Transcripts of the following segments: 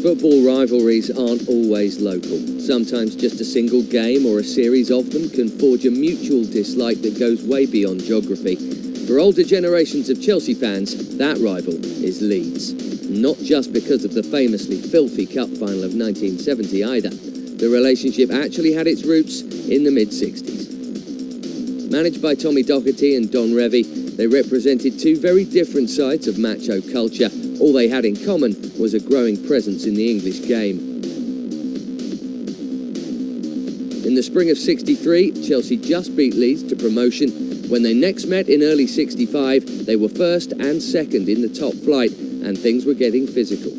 Football rivalries aren't always local. Sometimes just a single game or a series of them can forge a mutual dislike that goes way beyond geography. For older generations of Chelsea fans, that rival is Leeds. Not just because of the famously filthy cup final of 1970 either. The relationship actually had its roots in the mid-60s. Managed by Tommy Docherty and Don Revie, they represented two very different sides of macho culture. All they had in common was a growing presence in the English game. In the spring of '63, Chelsea just beat Leeds to promotion. When they next met in early '65, they were first and second in the top flight, and things were getting physical.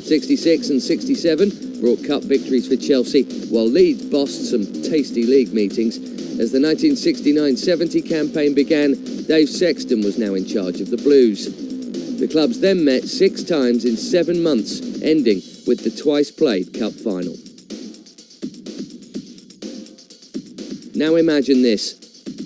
'66 and '67 brought cup victories for Chelsea, while Leeds bossed some tasty league meetings. As the 1969-70 campaign began, Dave Sexton was now in charge of the Blues. The clubs then met 6 times in 7 months, ending with the twice-played cup final. Now imagine this.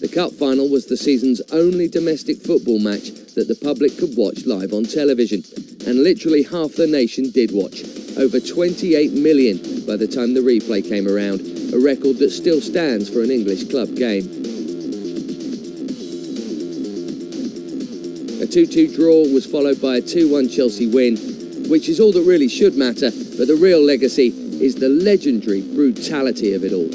The cup final was the season's only domestic football match that the public could watch live on television. And literally half the nation did watch. Over 28 million by the time the replay came around, a record that still stands for an English club game. A 2-2 draw was followed by a 2-1 Chelsea win, which is all that really should matter, but the real legacy is the legendary brutality of it all.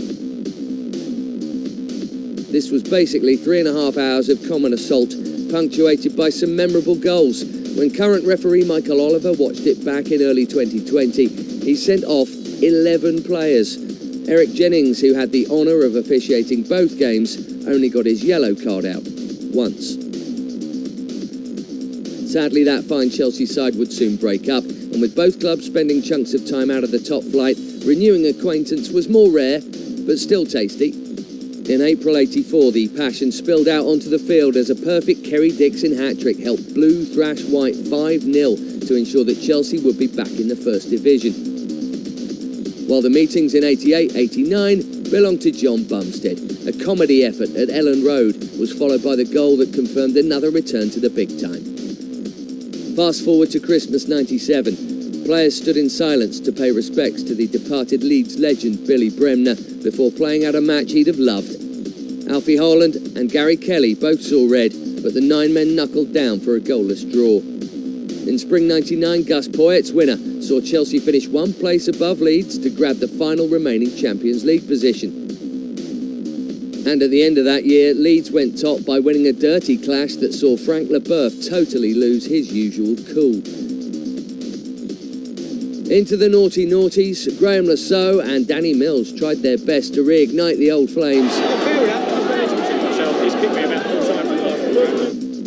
This was basically 3.5 hours of common assault, punctuated by some memorable goals. When current referee Michael Oliver watched it back in early 2020, he sent off 11 players. Eric Jennings, who had the honour of officiating both games, only got his yellow card out once. Sadly, that fine Chelsea side would soon break up, and with both clubs spending chunks of time out of the top flight, renewing acquaintance was more rare, but still tasty. In April '84, the passion spilled out onto the field as a perfect Kerry Dixon hat-trick helped Blue thrash White 5-0 to ensure that Chelsea would be back in the First Division. While the meetings in '88-89 belonged to John Bumstead, a comedy effort at Ellen Road was followed by the goal that confirmed another return to the big time. Fast forward to Christmas '97. Players stood in silence to pay respects to the departed Leeds legend Billy Bremner before playing out a match he'd have loved. Alfie Holland and Gary Kelly both saw red, but the 9 men knuckled down for a goalless draw. In spring '99, Gus Poyet's winner saw Chelsea finish 1 place above Leeds to grab the final remaining Champions League position. And at the end of that year, Leeds went top by winning a dirty clash that saw Frank Leboeuf totally lose his usual cool. Into the naughty noughties, Graham Lasso and Danny Mills tried their best to reignite the old flames.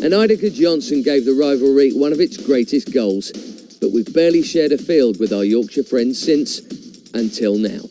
And Idika Johnson gave the rivalry one of its greatest goals. But we've barely shared a field with our Yorkshire friends since, until now.